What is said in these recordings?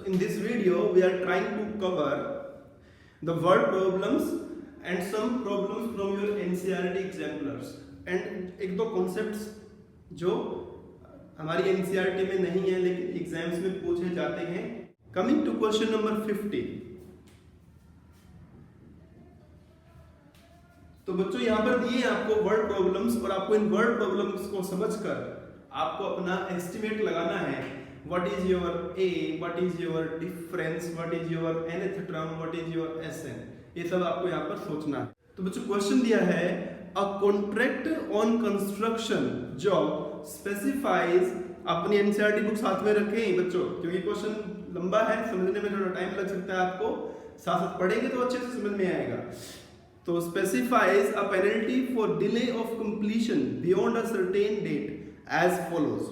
So in this video, we are trying to cover the word problems and some problems from your NCERT exemplars and एक दो concepts जो हमारी NCERT में नहीं है लेकिन एग्जाम्स में पूछे जाते हैं. Coming to question number 50. तो बच्चों यहाँ पर दिए आपको वर्ड प्रॉब्लम्स और आपको इन वर्ड प्रॉब्लम्स को समझकर आपको अपना एस्टिमेट लगाना है. What is your A? What is your difference? What is your nth term? What is your Sn? ये सब आपको यहाँ पर सोचना है. तो बच्चों क्वेश्चन दिया है a contract on construction job specifies. अपनी एनसीईआरटी बुक साथ में रखें बच्चों क्योंकि क्वेश्चन लंबा है, समझने में थोड़ा टाइम लग सकता है आपको. साथ साथ पढ़ेंगे तो अच्छे से समझ में आएगा. तो specifies a penalty for delay of completion beyond a certain date as follows.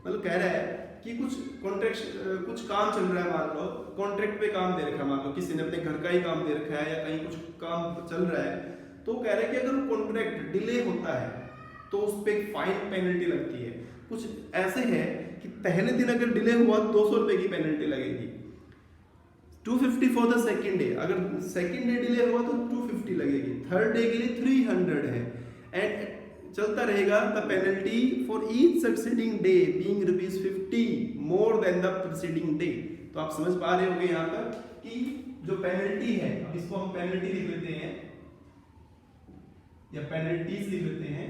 मतलब कह रहा है कि कुछ कॉन्ट्रैक्ट कुछ काम चल रहा है, मान लो कॉन्ट्रैक्ट पे काम दे रखा है, मान लो किसी ने अपने घर का ही काम दे रखा है या कहीं कुछ काम चल रहा है, तो कह रहे हैं कि अगर कॉन्ट्रैक्ट डिले होता है तो उस पर एक फाइन पेनल्टी लगती है. कुछ ऐसे है कि पहले दिन अगर डिले हुआ 200 रुपए की पेनल्टी लगेगी, 250 फॉर द सेकेंड डे. अगर सेकेंड डे डिले हुआ तो 250 लगेगी, थर्ड डे के लिए 300 है एंड चलता रहेगा. The penalty for each succeeding day being ₹50 more than the preceding day. तो आप समझ पा रहे होंगे यहाँ पर कि जो पेनल्टी है, अब इसको हम पेनल्टी लिख लेते हैं या पेनल्टीज लिख लेते हैं.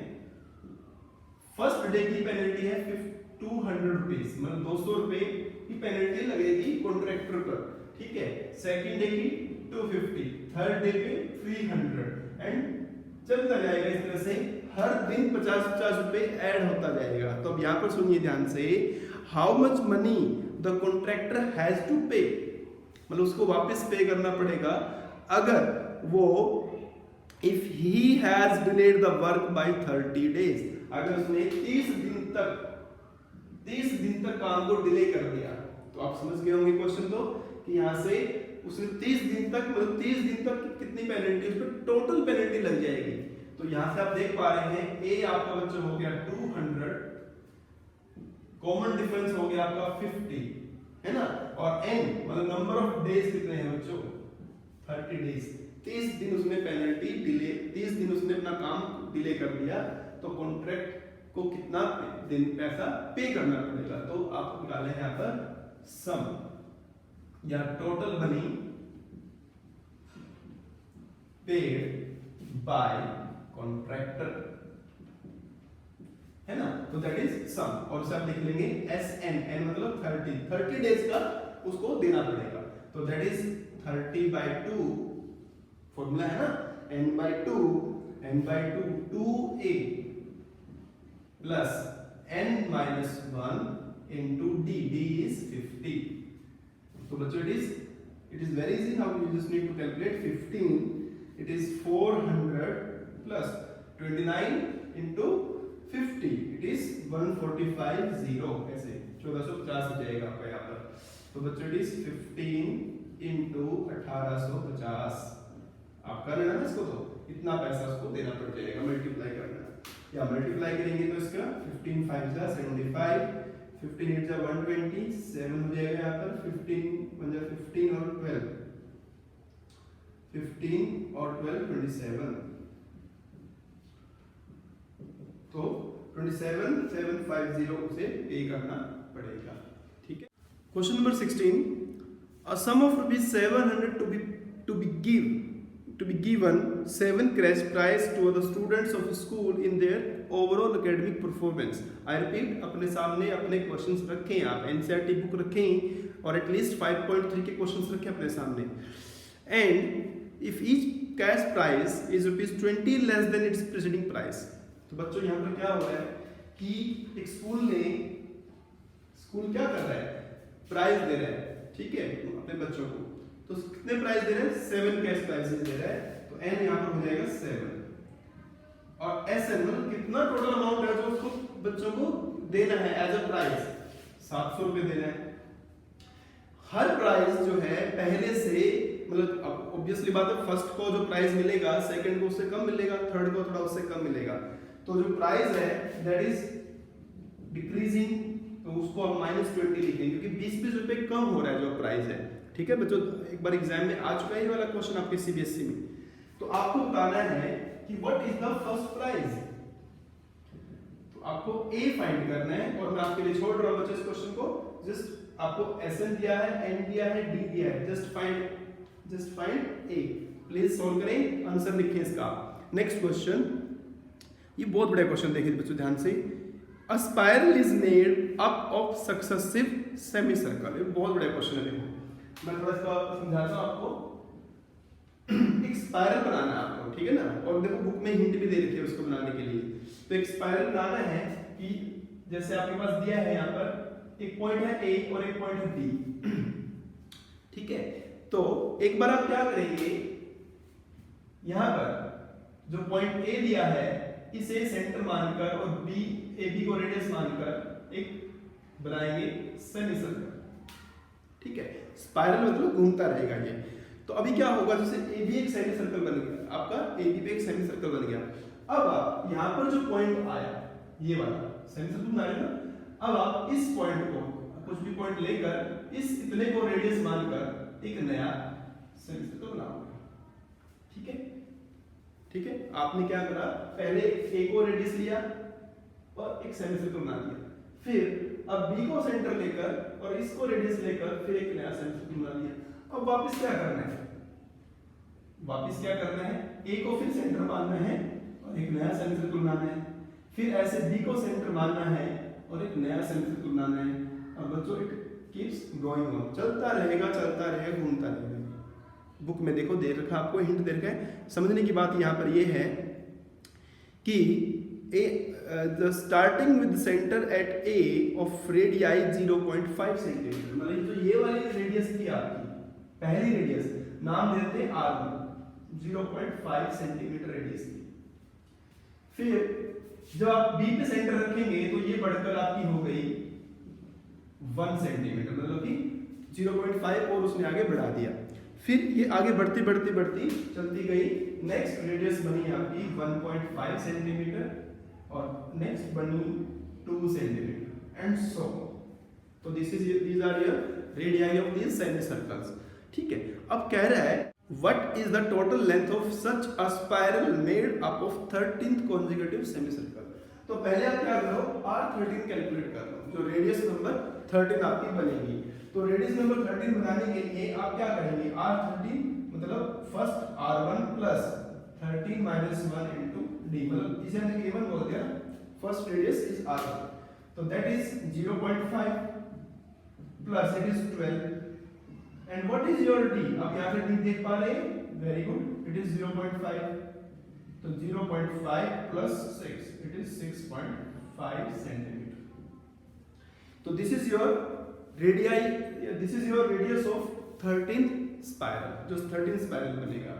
फर्स्ट डे की पेनल्टी है 200 रुपीज, मतलब 200 रुपए की पेनल्टी लगेगी कॉन्ट्रैक्टर पर, ठीक है. सेकेंड डे की 250, थर्ड डे पे 300 एंड चलता जाएगा. इस तरह से हर दिन 50-50 रुपए ऐड होता जाएगा. तो अब यहाँ पर सुनिए ध्यान से, how much money the contractor has to pay, मतलब उसको वापस पे करना पड़ेगा अगर वो if he has delayed the work by 30 days. अगर उसने 30 दिन तक काम को डिले कर दिया. तो आप समझ गए होंगे क्वेश्चन तो कि यहाँ से उसने 30 दिन तक, मतलब 30 दिन तक कितनी पेनल्टी, उस पर टोटल पेनल्टी लग जाएगी. तो यहां से आप देख पा रहे हैं ए आपका बच्चा हो गया 200, कॉमन डिफरेंस हो गया आपका 50, है ना, और एन मतलब नंबर ऑफ डेज कितने हैं बच्चों, 30 डेज. 30 दिन उसने पेनल्टी डिले, 30 दिन उसने अपना काम डिले कर दिया, तो कॉन्ट्रैक्ट को कितना दिन पैसा पे करना पड़ेगा. तो आप निकालें यहाँ पर सम या total money paid by contractor, है ना. तो दैट इज सम, और उसे आप लिख लेंगे SN, N मतलब 30 डेज का उसको देना पड़ेगा. तो दैट इज 30/2 फॉर्मूला है ना, n/2 2a plus n-1 into d is 50. तो बच्चों it is very easy. Now you just need to calculate 15. It is 400 plus 29 into 50. It is 145 ऐसे 1450 हो जाएगा आपका यहाँ पर. तो बच्चों it is 15 into 1850. आप कर लेना ना इसको, तो इतना पैसा उसको देना पड़ जाएगा. मल्टीप्लाई करना या मल्टीप्लाई करेंगे तो इसका 15 5 जा 75, 15 8 जा 120, 7 हो जाएगा यहाँ पर. 15 और 12, 15 और 12 27. तो 27750 उसे पे करना पड़ेगा, ठीक है. Question number 16. A sum of ₹700 to be given 7 cash prize to the students of school in their overall academic performance. I repeat, अपने सामने अपने क्वेश्चंस रखें, आप एनसीईआरटी बुक रखें और एटलीस्ट 5.3 के क्वेश्चंस रखें अपने सामने. And if each cash price is ₹20 less than it's preceding price. तो बच्चों यहाँ पर क्या हो रहा है कि एक स्कूल क्या कर रहा है, प्राइस दे रहा है, ठीक है, अपने बच्चों को. तो कितने प्राइस दे रहे हैं, 7 कैश प्राइजेस दे रहा है. तो n यहाँ पर हो जाएगा 7 और SN मतलब कितना टोटल अमाउंट है जो उसको बच्चों को देना है एज अ प्राइस, 700 रुपए देना है. हर प्राइस जो है पहले से, मतलब ऑब्वियसली बात है, फर्स्ट को जो प्राइस मिलेगा सेकंड को उससे कम मिलेगा, थर्ड को थोड़ा उससे कम मिलेगा. तो जो प्राइस है दैट इज डिक्रीजिंग तो उसको हम -20 लिखेंगे क्योंकि 20-20 रुपए कम हो रहा है जो प्राइस है। ठीक है बच्चों, एक बार एग्जाम में आ चुका है ये वाला क्वेश्चन आपके सीबीएसई में। तो आपको बताना है कि what is the first price. तो आपको ए फाइंड करना है और मैं आपके लिए छोड़ रहा हूं बच्चों इस क्वेश्चन को। जस्ट आपको एसएन दिया है, एन दिया है, डी दिया है, just find A. Please solve करें, आंसर लिखें इसका। नेक्स्ट क्वेश्चन, ये बहुत बड़ा क्वेश्चन देखिए बच्चों ध्यान से। A spiral is made up of successive semicircle। ये बहुत बड़ा क्वेश्चन है, देखो मैं थोड़ा इसका समझाता हूँ आपको। एक स्पाइरल बनाना है आपको, ठीक है ना, और देखो बुक में हिंट भी दे रखी है उसको बनाने के लिए। तो एक स्पाइरल बनाना है कि जैसे आपके पास दिया है यहाँ पर एक पॉइंट है ए और एक पॉइंट है बी, ठीक है। तो एक बार आप क्या करेंगे, यहाँ पर जो पॉइंट ए दिया है इसे सेंटर मानकर और बी ए बी को रेडियस मानकर एक बनाएंगे सेमीसर्कल, ठीक है। स्पाइरल मतलब घूमता रहेगा ये। तो अभी क्या होगा, जैसे ए बी एक सेमीसर्कल बन गया, आपका ए बी एक सेमीसर्कल बन गया। अब आप यहाँ पर जो पॉइंट आया ये वाला सेमीसर्कल बनाया ना, अब आप इस पॉइंट को कुछ भी पॉइंट लेकर इस इतने को रेडियस मानकर एक नया सेमीसर्कल बनाओगे, ठीक है। ठीक है, आपने क्या करा, पहले ए को रेडियस लिया और एक सेमीसर्कल बना दिया, फिर अब बी को सेंटर लेकर और इसको रेडियस लेकर फिर एक नया सेमीसर्कल बना दिया। अब वापस क्या करना है, ए को फिर सेंटर मानना है और एक नया सेमीसर्कल बनाना है, फिर ऐसे बी को सेंटर मानना है और एक नया सेमीसर्कल बनाना है। और बच्चों इट कीप्स गोइंग ऑन, चलता रहेगा, घूमता रहेगा। बुक में देखो दे रखा, आपको हिंट दे रखा है। समझने की बात यहाँ पर ये है कि the starting with centre at A of radii 0.5 centimetre, मतलब तो ये वाली रेडियस थी आपकी पहली रेडियस, नाम देते हैं R1, 0.5 सेंटीमीटर रेडियस थी। फिर जब आप बी पे सेंटर रखेंगे तो ये बढ़कर आपकी हो गई 1 सेंटीमीटर, मतलब कि 0.5 और उसने आगे बढ़ा दिया। फिर ये आगे बढ़ती चलती गई, नेक्स्ट रेडियस बनी आपकी 1.5 सेंटीमीटर और नेक्स्ट बनी 2 सेंटीमीटर एंड सो। तो these are your radii of these semicircles, ठीक है। अब कह रहा है what is the total length of such a spiral made up of 13th consecutive semicircle। तो पहले आप क्या करो, R13 कैलकुलेट कर लो, जो रेडियस नंबर 13 आपकी बनेगी। तो रेडियस नंबर 13 बनाने के लिए आप क्या करेंगे, R13 मतलब first R1 plus 13 minus 1 into D, मतलब इसे हमने A1 बोल दिया, फर्स्ट रेडियस इज R1, तो that is 0.5 plus it is 12 and what is your D. अब यहाँ से डी देख पा रहे हैं, वेरी गुड, इट इज 0.5, तो 0.5 प्लस 6 इट इज 6.5 सेंटीमीटर। तो this is your radii, this is your radius of 13th spiral, जो 13th स्पाइरल बनेगा,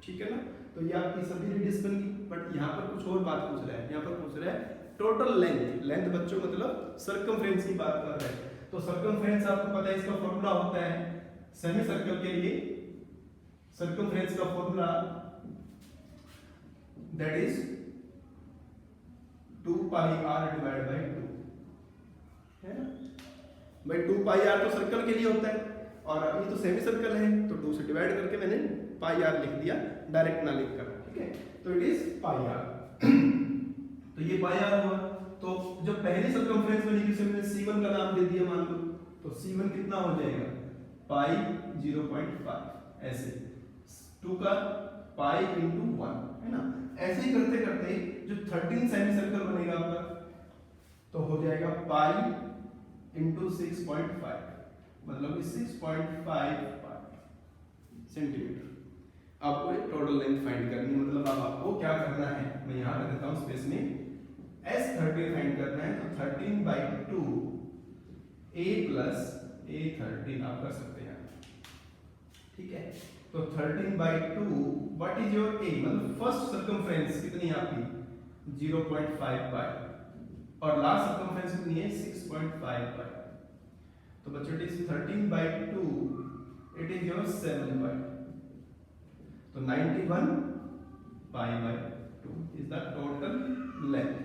ठीक है ना। तो ये आपकी सभी रेडियस बन गई। बट यहाँ पर कुछ और बात पूछ रहा है, यहाँ पर पूछ रहा है टोटल लेंथ बच्चों मतलब सर्कमफ्रेंस की बात कर रहा है। तो सर्कमफ्रेंस आपको पता है इसका फॉर्मूला होता है सेमी सर्कल के लिए, सर्कमफ्रेंस का formula that is 2 pi r divide by 2, है ना भाई। 2 पाई r तो सर्कल के लिए होता है और ये तो सेमी सर्कल है, तो 2 से डिवाइड करके मैंने पाई r लिख दिया, डायरेक्ट ना लिख कर, ठीक है। तो इट इज पाई r, तो ये पाई r हुआ। तो जो पहली सर्कमफ्रेंस बनी उसे मैंने c1 का नाम दे दिया मान लो, तो c1 कितना हो जाएगा, पाई 0.5, ऐसे 2 का पाई इंटू 1, है ना। ऐसे ही करते करते जो 13 सेमी सर्कल बनेगा आपका तो हो जाएगा पाई इंटू 6.5, मतलब 6.5 सेंटीमीटर। आपको टोटल लेंथ फाइंड करनी है, मतलब अब आपको क्या करना है, मैं यहाँ कर देता हूँ स्पेस में, S13 फाइंड करना है। तो 13/2 a प्लस a13 आप कर सकते हैं, ठीक है। तो 13/2 व्हाट इज योर a, मतलब फर्स्ट सर्कमफ्रेंस कितनी है आपकी 0.5 पाई और लास्ट सर्कमफ्रेंस कितनी है 6.5 पाई। तो बच्चों it is 13/2, it is your 7 पाई, तो 91 pi by 2 is the total length.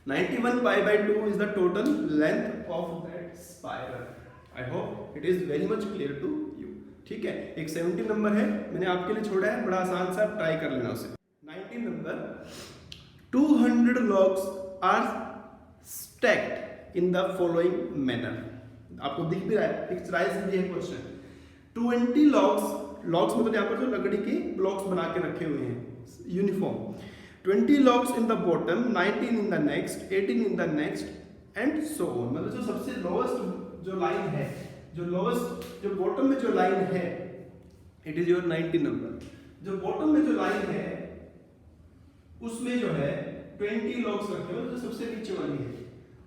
91 pi by 2 is the total length of that spiral. I hope it is very much clear to you. ठीक है, एक 17 number है, मैंने आपके लिए छोड़ा है, बड़ा आसान सा, ट्राई कर लेना उसे। 19 number, 200 logs are stacked in the following manner. आपको दिख भी रहा है, पिक्चराइज भी है क्वेश्चन। 20 logs मतलब यहाँ पर जो लकड़ी के ब्लॉक्स बना के रखे हुए हैं uniform. 20 logs in the bottom, 19 in the next, 18 in the next and so on। मतलब जो सबसे लोवेस्ट जो लाइन है, जो बॉटम में जो लाइन है, इट इज योर 19 नंबर। जो बॉटम में जो लाइन है उसमें जो है 20 logs रखे हुए, जो सबसे नीचे वाली है।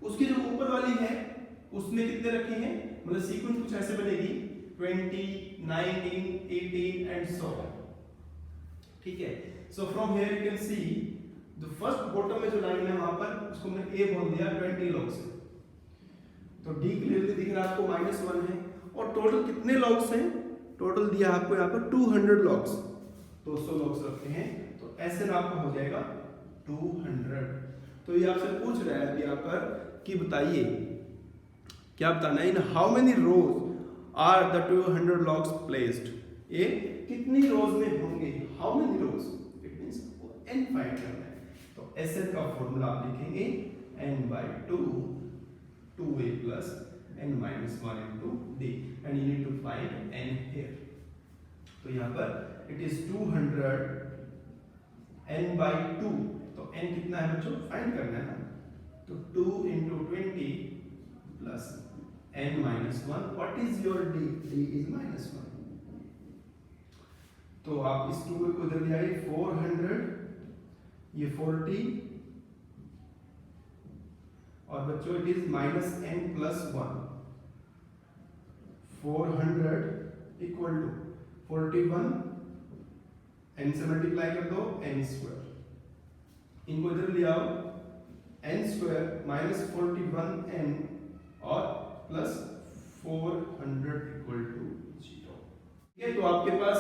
उसकी जो ऊपर वाली है उसमें कितने रखे हैं, मतलब सीक्वेंस कुछ ऐसे बनेगी 20, 19, 18 एंड सो ऑन। ठीक है, so from here you can see the first bottom में जो लाइन है वहां पर उसको मैंने ए बोल दिया 20 logs है, तो डी क्लियरली दिख रहा है आपको -1 है। और टोटल कितने logs हैं, टोटल दिया आपको यहाँ पर 200 logs, 200 logs रखते हैं, तो ऐसे आपका हो जाएगा 200। तो ये आपसे पूछ रहा है अभी यहाँ पर कि बताइए क्या बताना है, in how many rows are the 200 logs placed. ये कितनी रोज में होंगे, how many rows, it means n find करना है। तो Sn का फॉर्मूला आप लिखेंगे n/2 2a plus n-1 into d and you need to find n here। तो यहाँ पर it is 200 n/2, तो n कितना है बच्चों, फाइंड करना है ना, तो 2 into 20 plus n-1, what is your d, d is -1। तो आप इस 2 को इधर ले आइए, 400, ये 40 और बच्चों it is -n+1। 400 equal to 41, n से मल्टीप्लाई कर दो n², इनको इधर ले आओ, n² -41n और प्लस 400 इक्वल टू 0। ठीक है, तो आपके पास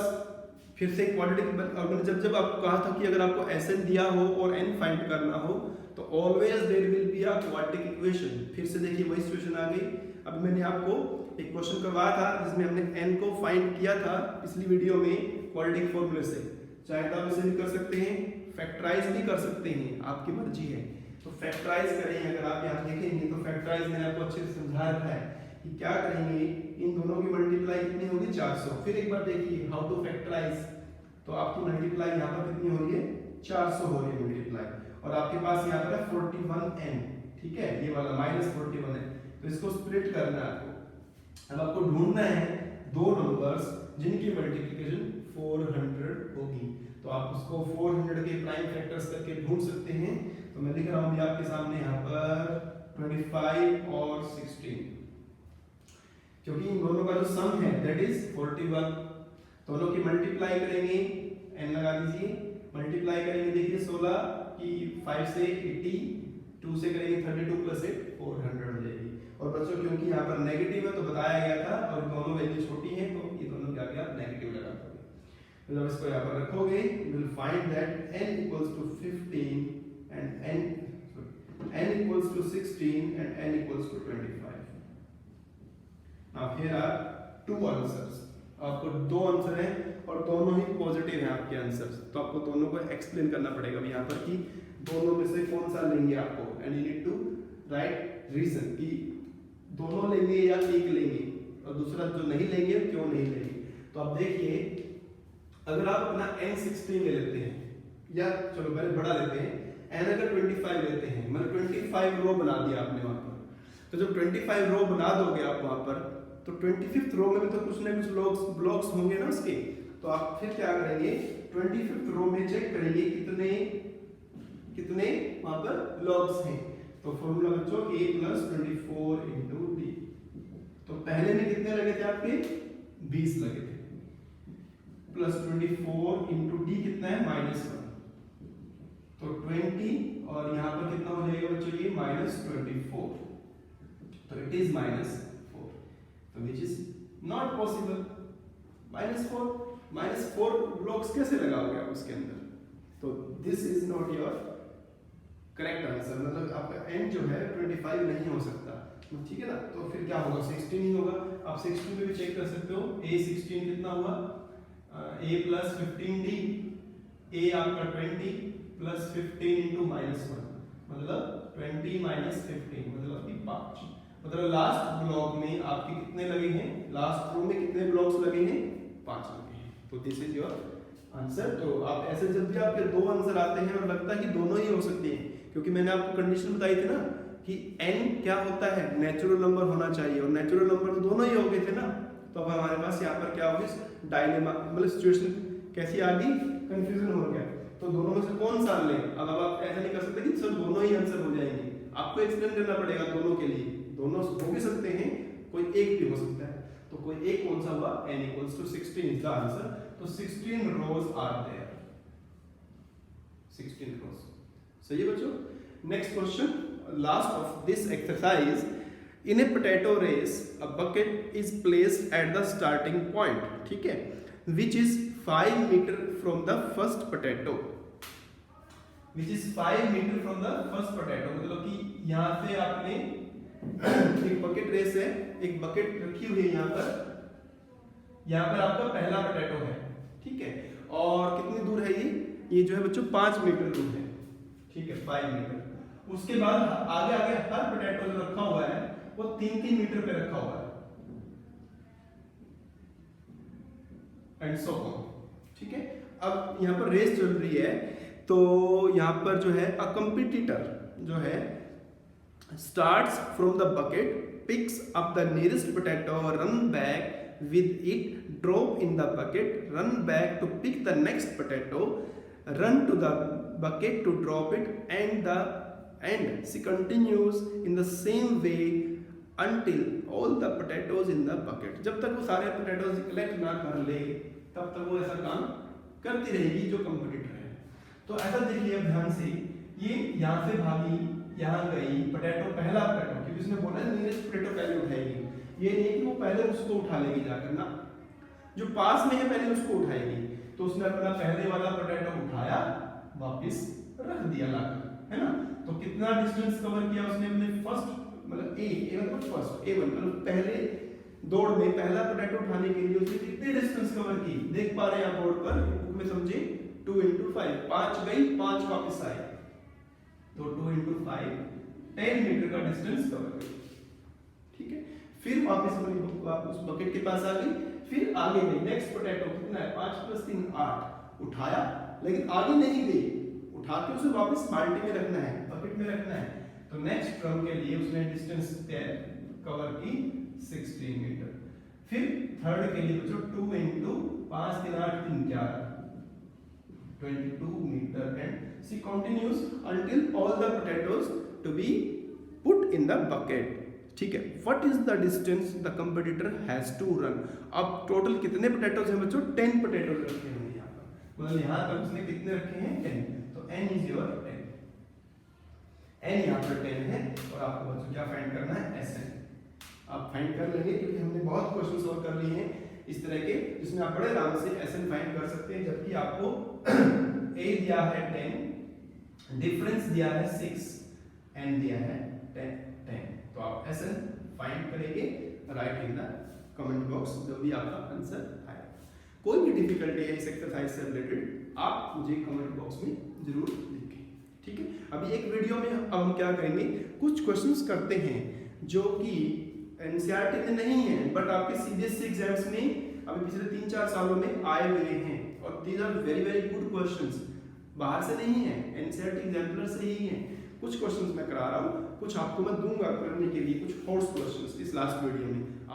फिर से क्वाड्रेटिक, और जब आपको कहा था कि अगर आपको Sn दिया हो और n फाइंड करना हो तो always there will be a quadratic equation. फिर से देखिए वही सिचुएशन आ गई। अभी मैंने आपको एक क्वेश्चन करवाया था जिसमें हमने n को फाइंड किया था पिछली वीडियो में क्वाड्रेटिक फॉर्मूले से। चाहे तो आप इसे भी कर सकते हैं, फैक्टराइज भी कर सकते हैं, आपकी मर्जी है। तो फैक्टराइज करें, अगर आप यहाँ देखेंगे तो फैक्टराइज मैंने आपको अच्छे से समझा रखा है कि क्या करेंगे, इन दोनों की मल्टीप्लाई कितनी होगी, 400। फिर एक बार देखिए हाउ टू फैक्टराइज, तो आपकी मल्टीप्लाई यहाँ पर कितनी हो रही है, 400 हो रही है मल्टीप्लाई, और आपके पास यहाँ पर है 41n। ठीक है, ये वाला -41 है, तो इसको स्प्लिट करना है आपको। अब आपको ढूंढना है दो नंबर्स जिनकी मल्टीप्लिकेशन 400 होगी, तो आप उसको 400 के प्राइम फैक्टर्स करके ढूंढ सकते हैं। तो मैं लिख रहा हूँ आपके सामने यहाँ पर 25 और 16, क्योंकि इन दोनों का जो सम है दैट इज 41। दोनों की मल्टीप्लाई करेंगे, n लगा दीजिए, मल्टीप्लाई करेंगे, देखिए 16 की 5 से 80, 2 से करेंगे 32 प्लस 8 400 हो जाएगी। और बच्चों क्योंकि यहाँ पर नेगेटिव है तो बताया गया था, और दोनों वैल्यू छोटी है तो ये दोनों क्या क्या नेगेटिव लगा दोगे। तो जब इसको यहाँ पर रखोगे you will find that n equals to 15 and n equals to 16 and n equals to 25। Now here are two answers, आपको दो आंसर हैं और दोनों ही पॉजिटिव हैं आपके आंसर्स, तो आपको दोनों को एक्सप्लेन करना पड़ेगा यहाँ पर कि दोनों में से कौन सा लेंगे आपको, and you need to write reason कि दोनों लेंगे या एक लेंगे, और दूसरा जो नहीं लेंगे क्यों नहीं लेंगे। तो आप देखिए अगर आप अपना n16 ले लेते हैं, या चलो पहले बड़ा लेते हैं, n अगर 25 लेते हैं, मतलब 25 रो बना दिया आपने वहां पर, तो जब 25 रो बना दोगे आप वहां पर, तो 25th रो में भी तो कुछ ना कुछ ब्लॉक्स होंगे ना उसके, तो आप फिर क्या करेंगे, 25th रो में चेक करेंगे कितने वहां पर ब्लॉक्स हैं। तो फॉर्मूला बच्चों a + 24 × d, तो पहले में कितने लगे थे आपके, 20 लगे थे, प्लस 24 × d कितना है, -1, तो 20, और यहाँ पर कितना हो जाएगा बच्चों ये -24, तो इट इज -4, तो which is not possible. -4 blocks कैसे लगाओगे आप उसके अंदर, तो this is not your correct answer, मतलब आपका n जो है 25 नहीं हो सकता, ठीक है ना। तो फिर क्या होगा, 16 ही होगा। आप 16 पे भी चेक कर सकते हो, a 16 कितना हुआ, a प्लस 15d, a आपका 20 प्लस 15 इंटू -1, मतलब 20 माइनस 15 मतलब कि 5। मतलब लास्ट ब्लॉक में आपके कितने लगे हैं, लास्ट रो में कितने ब्लॉक्स लगे हैं, 5 लगे हैं। तो दिस इज योर आंसर। तो आप ऐसे जब भी आपके दो आंसर आते हैं और लगता है कि दोनों ही हो सकते हैं, क्योंकि मैंने आपको कंडीशन बताई थी ना कि n क्या होता है, नेचुरल नंबर होना चाहिए, और नेचुरल नंबर दोनों ही हो गए थे ना। तो अब हमारे पास यहाँ पर क्या होगी, डायलेमा, मतलब सिचुएशन कैसी आ गई, कंफ्यूजन हो गया। तो दोनों में से कौन सा लें। अब आप ऐसा नहीं कर सकते कि सर दोनों ही आंसर हो जाएंगे, आपको एक्सप्लेन करना पड़ेगा दोनों के लिए। दोनों हो भी सकते हैं, कोई एक भी हो सकता है। तो कोई एक कौन सा हुआ, n equals to 16 is the answer. तो 16 rows are there, 16 rows। सही है बच्चों। Next question, last of this exercise. In a potato race a bucket is placed at the starting point, ठीक है, which is 5 metre from the first potato, which is 5 metre from the first potato. मतलब कि यहाँ से आपने एक bucket race है, एक बकेट रखी हुई है यहाँ पर आपका पहला पोटैटो है, ठीक है, और कितनी दूर है ये जो है बच्चों 5 मीटर दूर है, ठीक है, 5 मीटर। उसके बाद आगे आगे हर पोटैटो जो रखा हुआ है वो 3-3 मीटर पे रखा हुआ है, एंड सो ऑन, ठीक है। अब यहाँ पर रेस चल रही है, तो यहाँ पर जो है अ कंपटीटर जो है starts from the bucket, picks up the nearest potato, run back with it, drop in the bucket, run back to pick the next potato, run to the bucket to drop it, and she continues in the same way until all the potatoes in the bucket। जब तक वो सारे potatoes collect ना कर ले तब तक वो ऐसा काम करती रहेगी जो कंपटीटर है। तो ऐसा देखिए अब ध्यान से, ये यहाँ से भागी, यहाँ गई, पोटैटो पहला पोटैटो, क्योंकि उसने बोला नियरेस्ट पोटैटो पहले उठाएगी, ये नहीं कि वो पहले उसको उठा लेगी जाकर ना, जो पास में है पहले उसको उठाएगी। तो उसने अपना पहले वाला पोटैटो उठाया, वापस रख दिया लाकर, है ना। तो कितना डिस्टेंस कवर किया उसने अपने फर्स्ट, मतलब ए मतलब फर्स्ट, A1 मतलब पहले दौड़ में पहला पोटैटो उठाने के लिए उसने कितनी डिस्टेंस कवर की, देख पा रहे हैं आप बोर्ड पर, बुक में समझे, 2 into 5, 5 गई 5 वापस आई, तो 2 into 5 10 मीटर का डिस्टेंस कवर करी, ठीक है। फिर वापस उस बकेट के पास आ गई, फिर आगे गई, नेक्स्ट पोटैटो कितना है, 5 + 3 8, उठाया, लेकिन आगे नहीं गई, उठा के उसे वापस बाल्टी में रखना है, बकेट में रखना है। तो नेक्स्ट ड्रम के लिए उसने डिस्टेंस कवर की 16 मीटर। फिर थर्ड के लिए बच्चों 2 into 5 3 8 3 11 22 meter, and she continues until all the potatoes to be put in the bucket, ठीक है। What is the distance the competitor has to run? अब टोटल कितने पोटैटोज हैं बच्चों, 10 पोटैटोज रखे हैं यहाँ पर, मतलब यहाँ पर उसने कितने रखे हैं, 10। तो n is your 10, n यहाँ पर 10 है, और आपको बच्चों क्या फाइंड करना है, Sn। आप फाइंड कर लेंगे, क्योंकि हमने बहुत क्वेश्चन सॉल्व कर लिए हैं इस तरह के, जिसमें आप बड़े आराम से Sn फाइंड कर सकते हैं। जबकि आपको A दिया है 10, डिफरेंस दिया है 6, n दिया है 10, तो आप Sn फाइंड करेंगे, right in the comment box जो भी आपका आंसर आए। कोई भी डिफिकल्टी है इस एक्सरसाइज से रिलेटेड आप मुझे कमेंट बॉक्स में जरूर लिखें, ठीक है। अभी एक वीडियो में अब हम क्या करेंगे, कुछ क्वेश्चंस करते हैं जो कि एनसीईआरटी में नहीं है, बट आपके सीबीएसई एग्जाम्स में अभी पिछले 3-4 सालों में आए हुए हैं, और these are very very good questions, बाहर से नहीं है, एनसीईआरटी एग्जाम्पलर से ही है। कुछ क्वेश्चंस मैं करा रहा हूँ, कुछ आपको मैं दूंगा करने के लिए, कुछ फोर्स क्वेश्चंस इस लास्ट वीडियो में।